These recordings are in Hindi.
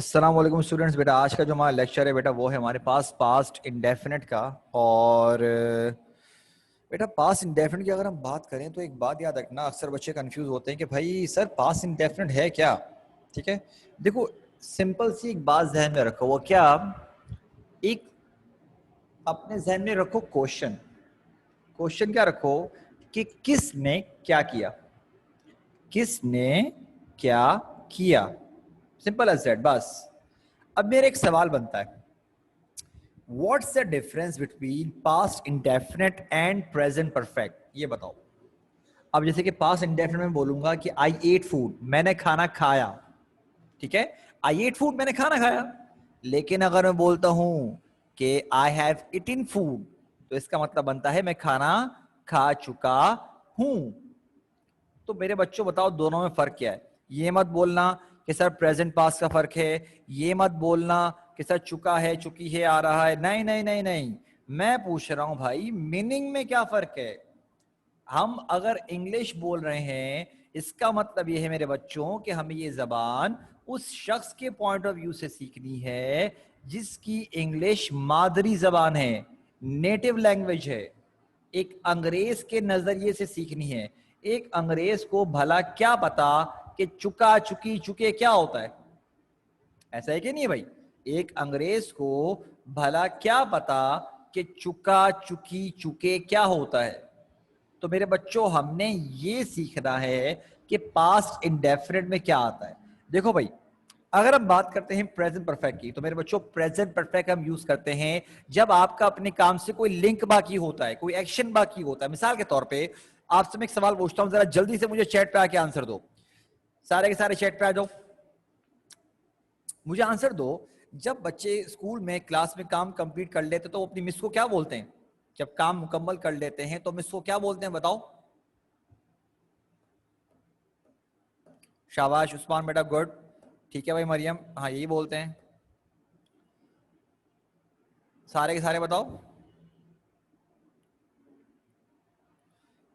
अस्सलाम वालेकुम स्टूडेंट्स। बेटा आज का जो हमारा लेक्चर है बेटा वो है हमारे पास पास्ट इंडेफिनिट का। और बेटा पास्ट इंडेफिनिट की अगर हम बात करें तो एक बात याद रखना, अक्सर बच्चे कंफ्यूज होते हैं कि भाई सर पास्ट इंडेफिनिट है क्या। ठीक है, देखो सिंपल सी एक बात जहन में रखो, वो क्या, एक अपने जहन में रखो क्वेश्चन। क्वेश्चन क्या रखो कि किसने क्या किया, किसने क्या किया, सिंपल एज दैट, बस। अब मेरा एक सवाल बनता है, what's the difference between past indefinite and present perfect, ये बताओ। अब जैसे कि पास्ट इंडेफिनिट में बोलूंगा कि आई एट फूड, मैंने खाना खाया। ठीक है, आई एट फूड, मैंने खाना खाया। लेकिन अगर मैं बोलता हूं कि आई हैव ईटन फूड, तो इसका मतलब बनता है मैं खाना खा चुका हूं। तो मेरे बच्चों बताओ दोनों में फर्क क्या है। ये मत बोलना कि सर प्रेजेंट पास्ट का फर्क है, ये मत बोलना कि सर चुका है चुकी है आ रहा है, नहीं नहीं नहीं नहीं। मैं पूछ रहा हूं भाई मीनिंग में क्या फर्क है। हम अगर इंग्लिश बोल रहे हैं, इसका मतलब यह है मेरे बच्चों कि हमें ये जबान उस शख्स के पॉइंट ऑफ व्यू से सीखनी है जिसकी इंग्लिश मादरी जबान है, नेटिव लैंग्वेज है। एक अंग्रेज के नजरिए से सीखनी है। एक अंग्रेज को भला क्या पता कि चुका चुकी चुके क्या होता है, ऐसा है कि नहीं है भाई। एक अंग्रेज को भला क्या पता कि चुका चुकी चुके क्या होता है। तो मेरे बच्चों हमने ये सीखना है कि पास्ट इंडेफिनिट में क्या आता है। देखो भाई, अगर हम बात करते हैं प्रेजेंट परफेक्ट की, तो मेरे बच्चों प्रेजेंट परफेक्ट हम यूज करते हैं जब आपका अपने काम से कोई लिंक बाकी होता है, कोई एक्शन बाकी होता है। मिसाल के तौर पे आपसे मैं एक सवाल पूछता हूं, जरा जल्दी से मुझे चैट पे आके आंसर दो। सारे के सारे चैट पे आ जाओ, मुझे आंसर दो। जब बच्चे स्कूल में क्लास में काम कंप्लीट कर लेते तो वो अपनी मिस को क्या बोलते हैं? जब काम मुकम्मल कर लेते हैं तो मिस को क्या बोलते हैं, बताओ। शाबाश उस्मान बेटा, गुड। ठीक है भाई मरियम, हाँ यही बोलते हैं। सारे के सारे बताओ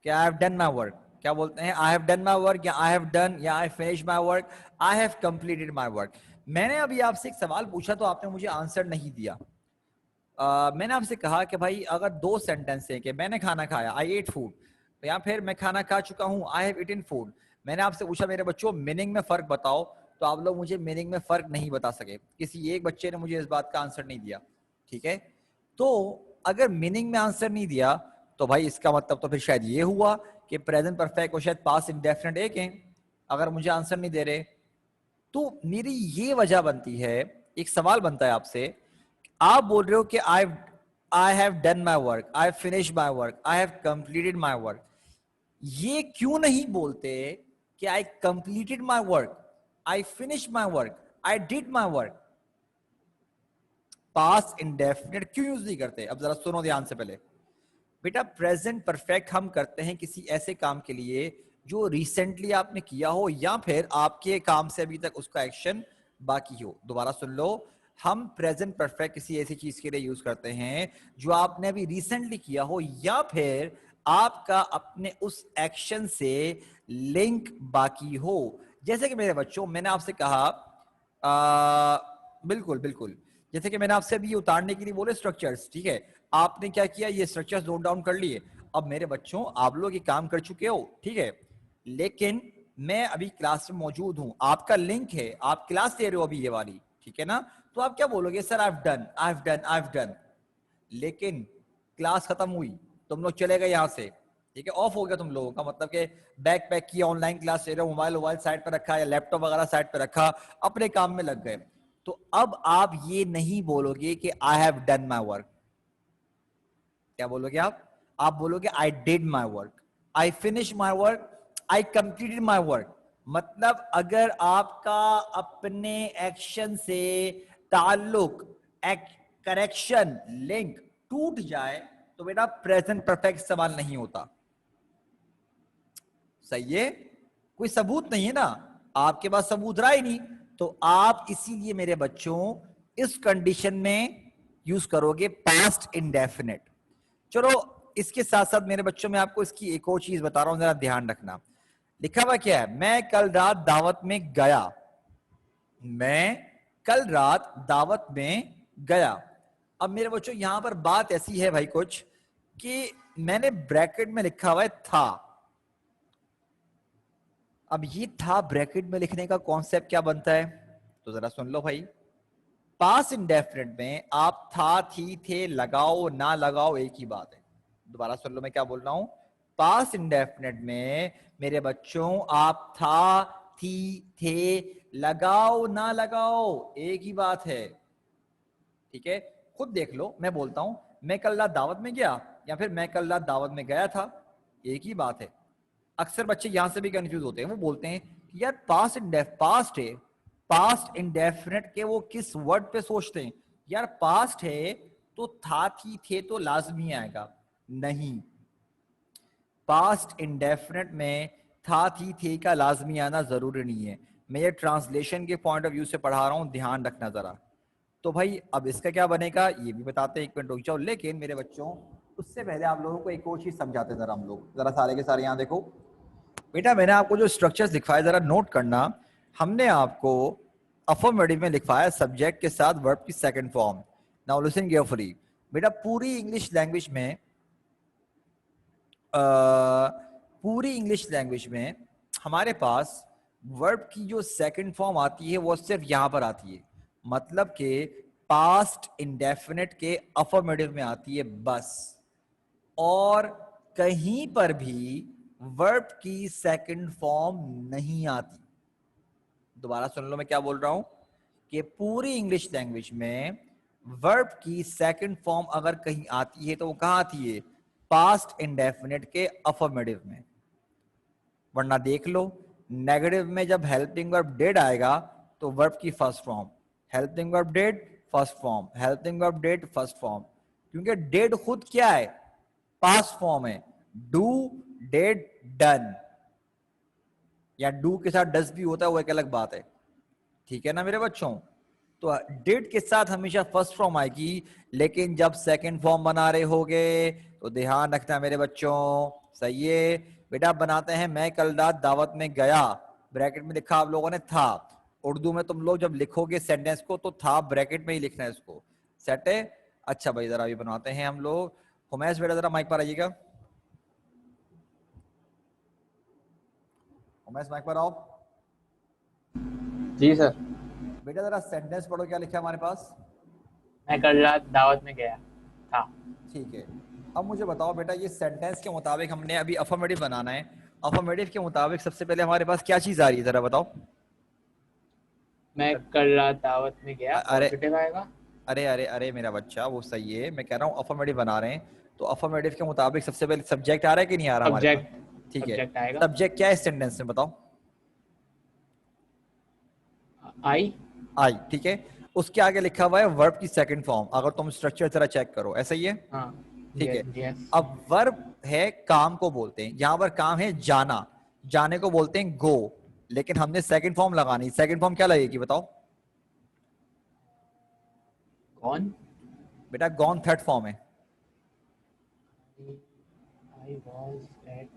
कि I have done my work, क्या बोलते हैं? I have done my work, या आई हैव डन, या I finish my work, I have completed my work. मैंने अभी आपसे एक सवाल पूछा तो आपने मुझे आंसर नहीं दिया। मैंने आपसे कहा कि भाई अगर दो सेंटेंस है कि मैंने खाना खाया, आई एट फूड, या फिर मैं खाना खा चुका हूं, आई हैव ईटन फूड। मैंने आपसे पूछा मेरे बच्चों मीनिंग में फर्क बताओ, तो आप लोग मुझे मीनिंग में फर्क नहीं बता सके। किसी एक बच्चे ने मुझे इस बात का आंसर नहीं दिया। ठीक है, तो अगर मीनिंग में आंसर नहीं दिया तो भाई इसका मतलब तो फिर शायद ये हुआ कि प्रेजेंट परफेक्ट और शायद पास्ट इंडेफिनिट एक है, अगर मुझे आंसर नहीं दे रहे। तो मेरी ये वजह बनती है, एक सवाल बनता है आपसे। आप बोल रहे हो कि I have done my work, I finish my work, I have completed my work. ये क्यों नहीं बोलते कि I completed my work, I finish my work, I did my work? Past indefinite क्यों यूज नहीं करते? अब जरा सुनो ध्यान से पहले। बेटा प्रेजेंट परफेक्ट हम करते हैं किसी ऐसे काम के लिए जो रिसेंटली आपने किया हो, या फिर आपके काम से अभी तक उसका एक्शन बाकी हो। दोबारा सुन लो, हम प्रेजेंट परफेक्ट किसी ऐसी चीज के लिए यूज करते हैं जो आपने अभी रिसेंटली किया हो, या फिर आपका अपने उस एक्शन से लिंक बाकी हो। जैसे कि मेरे बच्चों मैंने आपसे कहा, बिल्कुल बिल्कुल, जैसे कि मैंने आपसे अभी उतारने के लिए बोले स्ट्रक्चर्स, ठीक है, आपने क्या किया, ये स्ट्रक्चर्स नोट डाउन कर लिए। अब मेरे बच्चों आप लोग ये काम कर चुके हो, ठीक है, लेकिन मैं अभी क्लास में मौजूद हूं, आपका लिंक है, आप क्लास ले रहे हो अभी ये वाली, ठीक है ना। तो आप क्या बोलोगे, sir I have done, I have done, I have done. लेकिन क्लास खत्म हुई, तुम लोग चले गए यहां से, ठीक है, ऑफ हो गया तुम लोगों का, मतलब कि बैग पैक किया, ऑनलाइन क्लास ले रहे हो, मोबाइल साइड पर रखा या लैपटॉप वगैरह साइड पर रखा, अपने काम में लग गए। तो अब आप ये नहीं बोलोगे कि I have done my work. क्या बोलोगे आप बोलोगे I did my work, I finish my work, I completed my work. मतलब अगर आपका अपने एक्शन से ताल्लुक, करेक्शन, लिंक टूट जाए तो बेटा प्रेजेंट परफेक्ट सवाल नहीं होता। सही है, कोई सबूत नहीं है ना, आपके पास सबूत रहा ही नहीं, तो आप इसीलिए मेरे बच्चों इस कंडीशन में यूज करोगे पास्ट इंडेफिनिट। चलो, इसके साथ साथ मेरे बच्चों में आपको इसकी एक और चीज बता रहा हूं, जरा ध्यान रखना। लिखा हुआ क्या है, मैं कल रात दावत में गया, मैं कल रात दावत में गया। अब मेरे बच्चों यहां पर बात ऐसी है भाई कुछ कि मैंने ब्रैकेट में लिखा हुआ है था। अब ये था ब्रैकेट में लिखने का कॉन्सेप्ट क्या बनता है, तो जरा सुन लो भाई। पास इंडेफिनिट में आप था, थी, थे लगाओ ना लगाओ एक ही बात है। दोबारा सुन लो मैं क्या बोल रहा हूं। पास इंडेफिनिट में मेरे बच्चों आप था, थी, थे लगाओ ना लगाओ एक ही बात है। ठीक है, खुद देख लो, मैं बोलता हूं मैं कल रात दावत में गया या फिर मैं कल रात दावत में गया था, एक ही बात है। अक्सर बच्चे यहां से भी कंफ्यूज होते हैं, वो बोलते हैं कि यार पास्ट है, पास्ट इंडेफिनिट के वो किस वर्ड पे सोचते हैं, यार पास्ट है तो था, थी, थे तो लाजमी आएगा। नहीं, पास्ट इंडेफिनिट में था, थी, थे का लाजमी आना जरूरी नहीं है। मैं ये ट्रांसलेशन के पॉइंट ऑफ व्यू से पढ़ा रहा हूं, ध्यान रखना जरा। तो भाई अब इसका क्या बनेगा ये भी बताते हैं, एक मिनट रुक जाओ। लेकिन मेरे बच्चों उससे पहले आप लोगों को एक और चीज समझाते हैं, जरा हम लोग जरा सारे के सारे यहाँ देखो। बेटा मैंने आपको जो स्ट्रक्चर्स लिखवाए जरा नोट करना। हमने आपको अफर्मेटिव में लिखवाया सब्जेक्ट के साथ वर्ब की second form. Now listen carefully. बेटा पूरी इंग्लिश लैंग्वेज में हमारे पास वर्ब की जो सेकंड फॉर्म आती है वो सिर्फ यहां पर आती है, मतलब कि पास्ट इंडेफिनिट के अफर्मेटिव में आती है बस, और कहीं पर भी वर्ब की सेकंड फॉर्म नहीं आती। दोबारा सुन लो मैं क्या बोल रहा हूं कि पूरी इंग्लिश लैंग्वेज में वर्ब की सेकंड फॉर्म अगर कहीं आती है तो वो कहां आती है, पास्ट इंडेफिनिट के अफर्मेटिव में। वरना देख लो नेगेटिव में जब हेल्पिंग वर्ब डेड आएगा तो वर्ब की first form, helping verb dead first form, helping verb dead first form. क्योंकि डेड खुद क्या है, पास्ट फॉर्म है। डू, डेड, डन, या डू के साथ डस भी होता है वो एक अलग बात है। ठीक है ना मेरे बच्चों। तो डिड के साथ हमेशा फर्स्ट फॉर्म आएगी, लेकिन जब सेकंड फॉर्म बना रहे होगे तो ध्यान रखना मेरे बच्चों। सही है बेटा, बनाते हैं मैं कल रात दावत में गया, ब्रैकेट में लिखा आप लोगों ने था। उर्दू में तुम लोग जब लिखोगे सेंटेंस को तो था ब्रैकेट में ही लिखना है इसको। सेट है। अच्छा भाई जरा अभी बनाते हैं हम लोग। हुमैस बेटा जरा माइक पर आइएगा। उमेश माइक पर आओ। जी सर। बेटा जरा सेंटेंस पढ़ो, क्या लिखा है हमारे पास। मैं कल रात दावत में गया था। ठीक है, अब मुझे बताओ बेटा ये सेंटेंस के मुताबिक हमने अभी अफर्मेटिव बनाना है। अफर्मेटिव के मुताबिक सबसे पहले हमारे पास क्या चीज आ रही है जरा बताओ। मैं कल रात दावत में गया, अरे पॉजिटिव आएगा। अरे अरे अरे मेरा बच्चा वो सही है, मैं कह रहा हूँ अफर्मेटिव बना रहे हैं तो अफर्मेटिव के मुताबिक सबसे पहले सब्जेक्ट आ रहा है कि नहीं आ रहा हमारे पास। सब्जेक्ट ठीक है, सब्जेक्ट आएगा। सब्जेक्ट क्या है इस सेंटेंस में बताओ। आई। आई, ठीक है। उसके आगे लिखा हुआ है वर्ब की सेकंड फॉर्म, अगर तुम स्ट्रक्चर जरा चेक करो ऐसा ही है। हाँ। ठीक है, यस। अब वर्ब है काम को बोलते हैं, यहां पर काम है जाना, जाने को बोलते हैं गो, लेकिन हमने सेकंड फॉर्म लगानी। सेकंड फॉर्म क्या लगेगी बताओ। कौन। बेटा गॉन थर्ड फॉर्म है। आई वॉज एट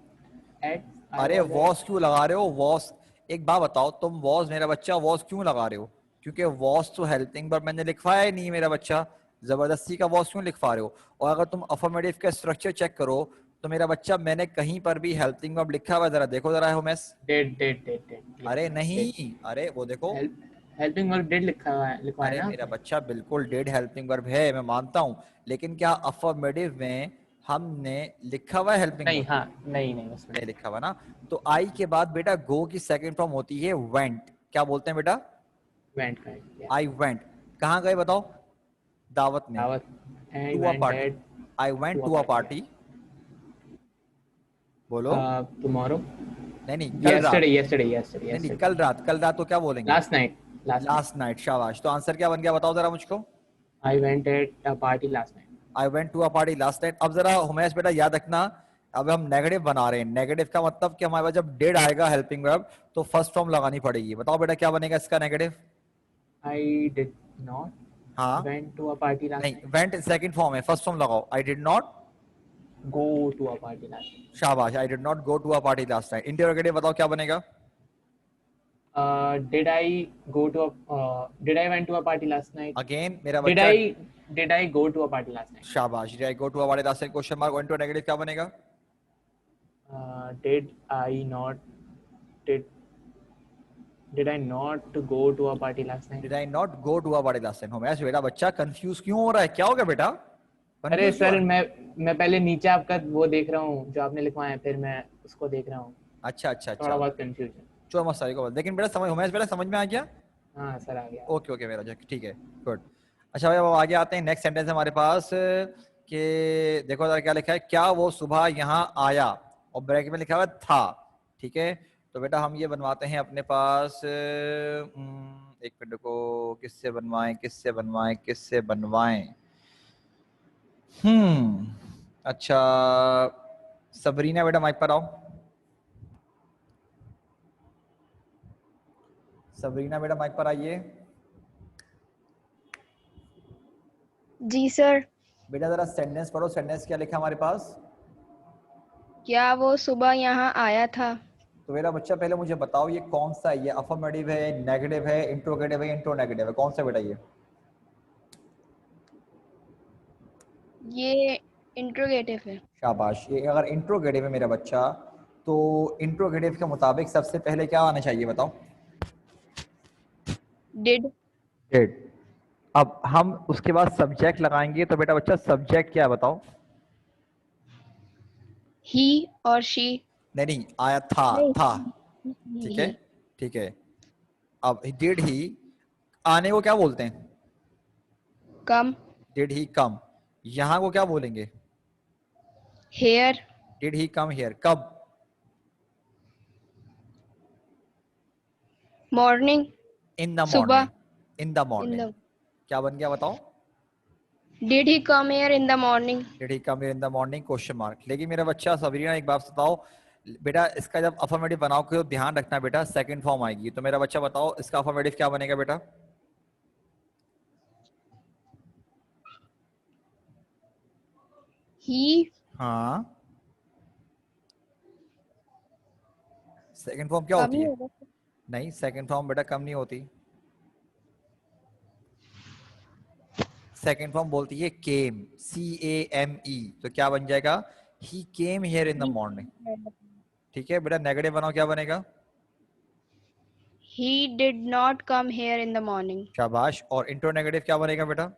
आई अरे वॉज वॉस एट। क्यों लगा रहे हो, वॉस। एक बात बताओ तुम, वॉस मेरा बच्चा वॉस क्यों लगा रहे हो, क्योंकि वॉस तो हेल्पिंग वर्ब मैंने लिखवाया ही नहीं मेरा बच्चा, जबरदस्ती का वॉस क्यों लिखवा रहे हो। और अगर तुम अफर्मेटिव का स्ट्रक्चर चेक करो तो मेरा बच्चा मैंने कहीं पर भी हेल्पिंग वर्ब लिखा हुआ जरा देखो जरा होमेस। डेड डेड डेड डेड अरे यस डेड। नहीं, अरे वो देखो। हेल्पिंग वर्ब डेड लिखा है अरे ना मेरा आपने। बच्चा बिल्कुल डेड हेल्पिंग वर्ब है, मैं मानता हूं, लेकिन क्या अफर्मेटिव में हमने लिखा हुआ है हेल्पिंग नहीं, वर्ब। हाँ, नहीं नहीं उसमें नहीं लिखा हुआ ना। तो आई के बाद बेटा गो की सेकंड फॉर्म होती है वेंट। क्या बोलते हैं बेटा, वेंट का या आई वेंट। कहाँ गए बताओ, दावत में। दावत। I to a went party, at I to went a to a party या पार्टी। बोलो। टुमारो। नहीं नहीं कल yesterday रात। yesterday yesterday नहीं नहीं yesterday कल रात, कल रात तो क्या बोलेंगे, last night last night last night. शाबाश, तो आंसर क्या बन गया बताओ जरा मुझको। I went at a party last night. I went to a party last night. अब जरा हुमैस बेटा याद रखना, अब हम नेगेटिव बना रहे हैं, नेगेटिव का मतलब कि हमारे पास जब डेड आएगा हेल्पिंग वर्ब तो फर्स्ट फॉर्म लगानी पड़ेगी। बताओ बेटा क्या बनेगा इसका नेगेटिव। I did not हाँ, went to a party last नहीं night. वेंट सेकंड फॉर्म है, फर्स्ट फॉर्म लगाओ, I did not. Go to a party last night. शाबाश, I did not go to a party last night. Interrogative बताओ क्या बनेगा। Did I go to a did I went to a party last night? Again मेरा Did बच्चा, I go to a party last night? शाबाश, डिड आई गो टू हमारे last question mark, into negative क्या बनेगा? Did I not did did I not go to a party last night? Did I not go to हमारे लास्ट टाइम। उमेश बेटा बच्चा कंफ्यूज क्यों हो रहा है, क्या हो गया बेटा, अरे कंफ्यूज क्यों सर है? मैं पहले नीचे आपका वो देख रहा हूँ जो आपने लिखवाया है, फिर मैं उसको देख रहा हूँ, अच्छा अच्छा थोड़ा अच्छा, बहुत कंफ्यूजन। चलो मत सारी को बोल, लेकिन बेटा समझ, उमेश बेटा समझ में आ गया? हाँ सर, आ गया। ओके ओके मेरा ठीक है, गुड। अच्छा भाई अब आगे आते हैं, नेक्स्ट सेंटेंस हमारे पास कि देखो जरा क्या लिखा है, क्या वो सुबह यहाँ आया, और ब्रैकेट में लिखा हुआ था, ठीक है। तो बेटा हम ये बनवाते हैं अपने पास, एक मिनट को, किससे बनवाएं किससे बनवाएं किससे बनवाएं, अच्छा सबरीना बेटा माइक पर आओ, सबरीना बेटा माइक पर आइए। जी सर। बेटा जरा सेंटेंस पढ़ो, सेंटेंस क्या लिखा है हमारे पास? क्या वो सुबह यहाँ आया था? तो मेरा बच्चा पहले मुझे बताओ ये कौन सा है, ये अफर्मेटिव है, नेगेटिव है, इंट्रोगेटिव है, इंट्रोनेगेटिव है, कौन सा बेटा ये? ये इंट्रोगेटिव है। शाबाश, ये अगर इंट्रोगेटिव है मेरा बच्चा, तो इंट्रोगेटिव के मुताबिक सबसे पहले क्या आना चाहिए बताओ? डिड। डिड। अब हम उसके बाद सब्जेक्ट लगाएंगे, तो बेटा बच्चा सब्जेक्ट क्या है बताओ? ही और शी। नहीं नहीं, आया था, नहीं, था, ठीक है ही। ठीक है। अब डिड ही, आने को क्या बोलते हैं? कम। डिड ही कम, यहाँ को क्या बोलेंगे? Here. Did he come here, कब? मॉर्निंग। इन द सुबह। Morning, in the in morning, the क्या बन गया बताओ? Did he come here in the morning? Did he come here in the morning, question mark. लेकिन मेरा बच्चा सबरीना एक बात बताओ बेटा, इसका जब अफर्मेटिव बनाओगे तो ध्यान रखना बेटा, सेकंड फॉर्म आएगी, तो मेरा बच्चा बताओ इसका अफर्मेटिव क्या बनेगा बेटा? ही। हाँ, सेकंड फॉर्म क्या कम होती ही है? होगा। नहीं, सेकंड फॉर्म बेटा कम नहीं होती, सेकंड फॉर्म बोलती है केम, CAME, तो क्या बन जाएगा? He came here in the morning, ठीक है बेटा। नेगेटिव बनाओ, क्या बनेगा? He did not come here in the morning. शाबाश, और इंट्रो नेगेटिव क्या बनेगा बेटा?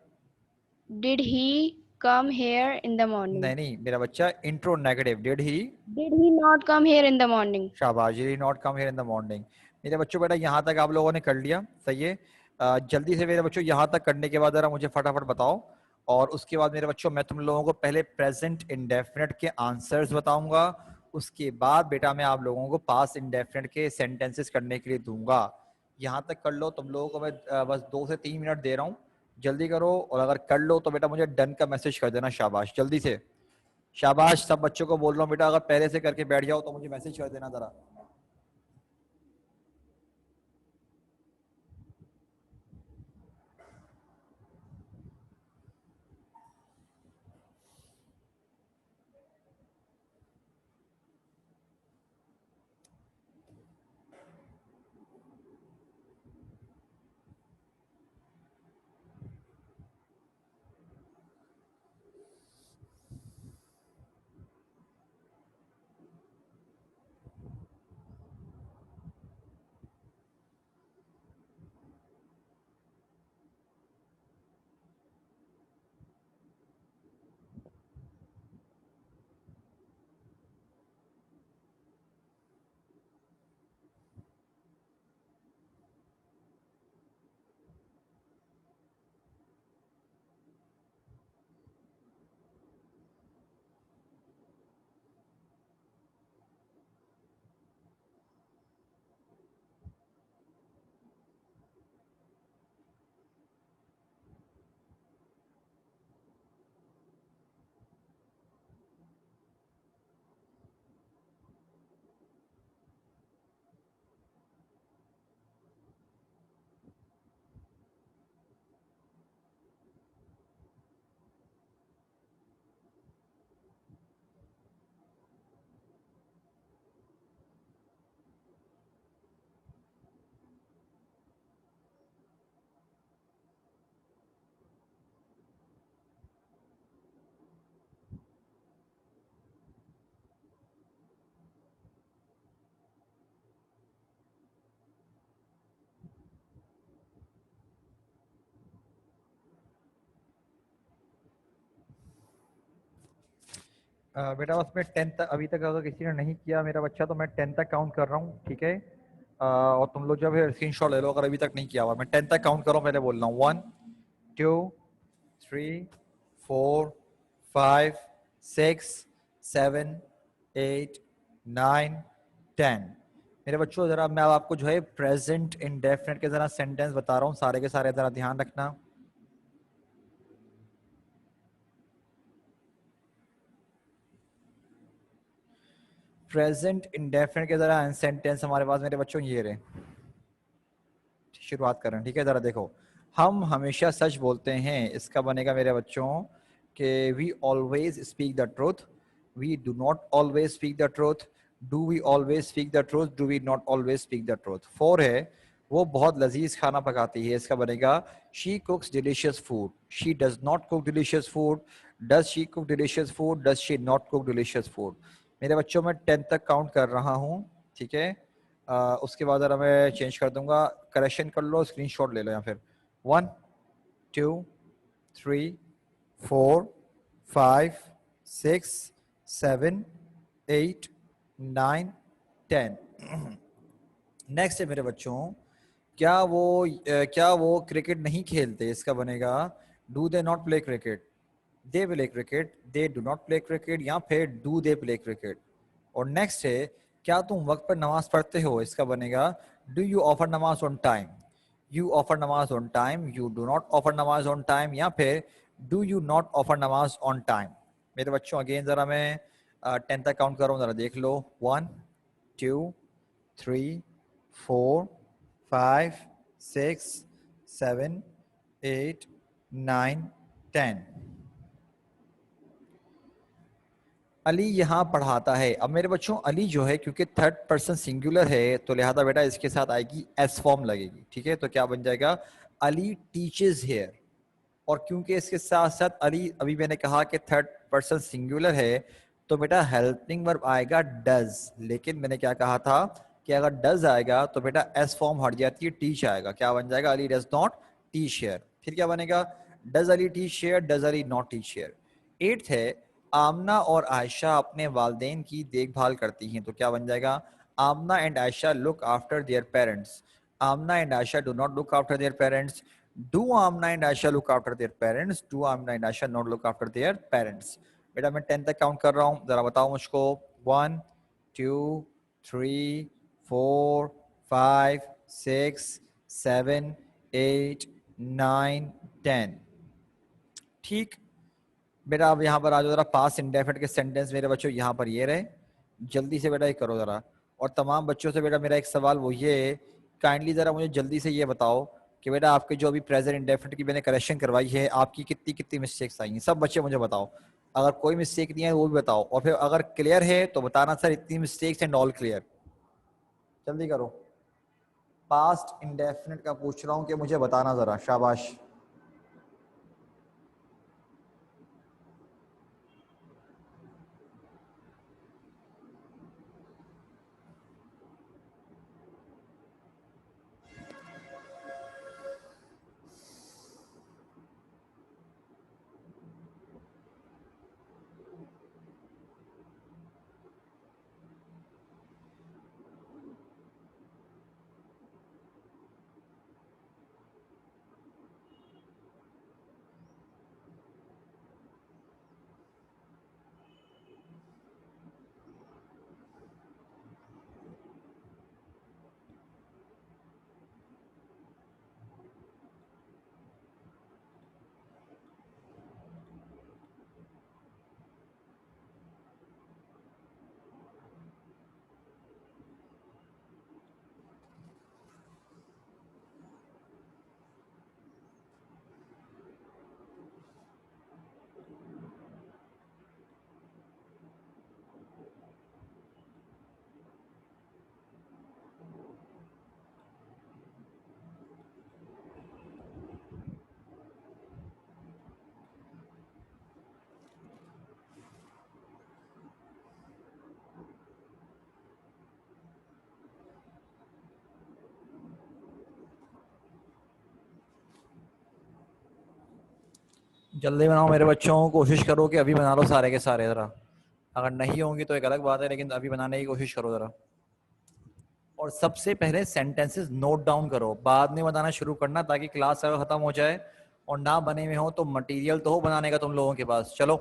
Did he come here in the morning? नहीं नहीं मेरा बच्चा, intro negative, did he, did he not come here in the morning? शाबाश, did not come here in the morning. मेरे बच्चों बेटा यहाँ तक आप लोगों ने कर लिया, सही है। जल्दी से मेरे बच्चों यहाँ तक करने के बाद जरा मुझे फटाफट बताओ, और उसके बाद मेरे बच्चों मैं तुम लोगों को पहले प्रेजेंट इंडेफिनिट के आंसर्स बताऊंगा, उसके बाद बेटा मैं आप लोगों को पास्ट इंडेफिनिट के सेंटेंसेस करने के लिए दूंगा। यहाँ तक कर लो, तुम लोगों को मैं बस 2 से 3 मिनट दे रहा हूँ, जल्दी करो, और अगर कर लो तो बेटा मुझे डन का मैसेज कर देना, शाबाश जल्दी से। शाबाश, सब बच्चों को बोल रहा हूँ बेटा, अगर पहले से करके बैठ जाओ तो मुझे मैसेज कर देना जरा। बेटा उसमें 10 तक अभी तक अगर किसी ने नहीं किया मेरा बच्चा तो मैं 10 तक काउंट कर रहा हूँ, ठीक है। और तुम लोग जब स्क्रीन शॉट ले लो अगर अभी तक नहीं किया हुआ। मैं 10 तक काउंट कर रहा हूँ, पहले बोल रहा हूँ 1 2 3 4 5 6 7 8 9 10। मेरे बच्चों जरा मैं अब आपको जो है प्रेजेंट इंडेफिनिट के जरा सेंटेंस बता रहा हूँ, सारे के सारे जरा ध्यान रखना। प्रेजेंट इंडेफिनिट के जरा सेंटेंस हमारे पास मेरे बच्चों ये रहे। शुरुआत करें, ठीक है। जरा देखो, हम हमेशा सच बोलते हैं, इसका बनेगा मेरे बच्चों कि we always speak the truth, we do not always speak the truth, do we always speak the truth, do we not always speak the truth. 4 है, वो बहुत लजीज खाना पकाती है, इसका बनेगा she कुक्स delicious food, she does not cook delicious food, does she cook delicious food, does she not cook delicious food. मेरे बच्चों मैं 10 तक काउंट कर रहा हूँ, ठीक है। उसके बाद अगर मैं चेंज कर दूंगा, करेक्शन कर लो, स्क्रीनशॉट ले लो या फिर 1 2 3 4 5 6 7 8 9 10। नेक्स्ट है मेरे बच्चों, क्या वो क्रिकेट नहीं खेलते, इसका बनेगा do they not play cricket, they play cricket, they do not play cricket, या फिर डू दे प्ले क्रिकेट। और नेक्स्ट है, क्या तुम वक्त पर नमाज पढ़ते हो, इसका बनेगा डू यू ऑफर नमाज ऑन टाइम, यू ऑफर नमाज on time, you do not offer नमाज ऑन टाइम, या फिर डू यू नॉट ऑफर नमाज ऑन टाइम। मेरे बच्चों अगेन जरा मैं 10 तक काउंट कर रहा हूँ, जरा देख लो 1 2 3 4 5 6 7 8 9 10। अली यहाँ पढ़ाता है। अब मेरे बच्चों अली जो है क्योंकि थर्ड पर्सन सिंगुलर है तो लिहाजा बेटा इसके साथ आएगी एस फॉर्म लगेगी, ठीक है। तो क्या बन जाएगा, अली टीचेस हेयर। और क्योंकि इसके साथ साथ अली अभी मैंने कहा कि थर्ड पर्सन सिंगुलर है तो बेटा हेल्पिंग वर्ब आएगा डज। लेकिन मैंने क्या कहा था कि अगर डज आएगा तो बेटा एस फॉर्म हट जाती है, टीच आएगा। क्या बन जाएगा, Ali does not teach here. फिर क्या बनेगा, does Ali teach here, does Ali not teach here. 8th है, आमना और आयशा अपने वालदेन की देखभाल करती हैं। तो क्या बन जाएगा, Amna and Ayesha look after their parents, Amna and Ayesha do not look after their parents, do Amna and Aisha look after their parents, do Amna and Aisha not look after their parents। बेटा मैं 10 तक काउंट कर रहा हूँ, जरा बताओ मुझको 1 2 3 4 5 6 7 8 9 10। ठीक बेटा, अब यहाँ पर आ जाओ जरा, पास इंडेफिनिट के सेंटेंस मेरे बच्चों यहाँ पर ये रहे, जल्दी से बेटा ये करो जरा। और तमाम बच्चों से बेटा मेरा एक सवाल वो ये, काइंडली जरा मुझे जल्दी से ये बताओ कि बेटा आपके जो अभी प्रेजेंट इंडेफिनिट की मैंने करेक्शन करवाई है आपकी कितनी कितनी मिस्टेक्स आई हैं। सब बच्चे मुझे बताओ, अगर कोई मिस्टेक नहीं है वो भी बताओ, और फिर अगर क्लियर है तो बताना सर इतनी मिस्टेक्स एंड ऑल क्लियर। जल्दी करो, पास्ट इंडेफिनिट का पूछ रहा हूँ कि मुझे बताना जरा, शाबाश। जल्दी बनाओ मेरे बच्चों, कोशिश करो कि अभी बना लो सारे के सारे जरा। अगर नहीं होंगी तो एक अलग बात है, लेकिन अभी बनाने की कोशिश करो ज़रा। और सबसे पहले सेंटेंसेस नोट डाउन करो, बाद में बनाना शुरू करना, ताकि क्लास अगर ख़त्म हो जाए और ना बने हुए हो तो मटेरियल तो हो बनाने का तुम लोगों के पास। चलो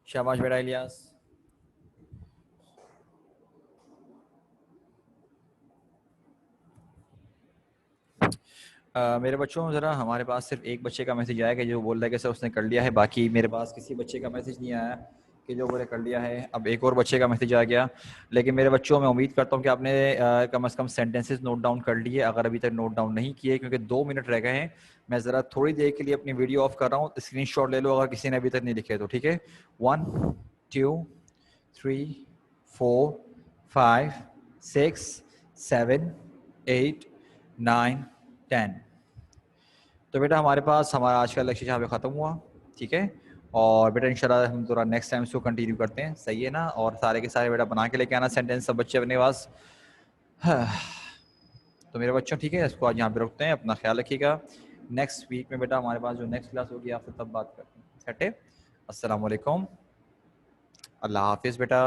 शाबाश बेटा इलियास। मेरे बच्चों ज़रा हमारे पास सिर्फ एक बच्चे का मैसेज आया कि जो बोल रहा है कि सर उसने कर लिया है, बाकी मेरे पास किसी बच्चे का मैसेज नहीं आया कि जो बोले कर लिया है। अब एक और बच्चे का मैसेज आ गया, लेकिन मेरे बच्चों मैं उम्मीद करता हूँ कि आपने कम से कम सेंटेंसेस नोट डाउन कर लिए। अगर अभी तक नोट डाउन नहीं किए, क्योंकि 2 मिनट रह गए हैं, मैं ज़रा थोड़ी देर के लिए अपनी वीडियो ऑफ कर रहा हूँ, स्क्रीनशॉट ले लो अगर किसी ने अभी तक नहीं लिखे तो, ठीक है। 1 2 3 4 5 6 7 8 9 10। तो बेटा हमारे पास हमारा आज का लेक्चर यहाँ पे ख़त्म हुआ, ठीक है। और बेटा इंशाल्लाह हम थोड़ा नेक्स्ट टाइम इसको कंटिन्यू करते हैं, सही है ना। और सारे के सारे बेटा बना के लेके आना सेंटेंस सब बच्चे अपने पास। तो मेरे बच्चों ठीक है, इसको आज यहाँ पे रखते हैं, अपना ख्याल रखिएगा। नेक्स्ट वीक में बेटा हमारे पास जो नेक्स्ट क्लास होगी आपसे तब बात करते हैं, सेट है। अस्सलाम वालेकुम, अल्लाह हाफिज़ बेटा।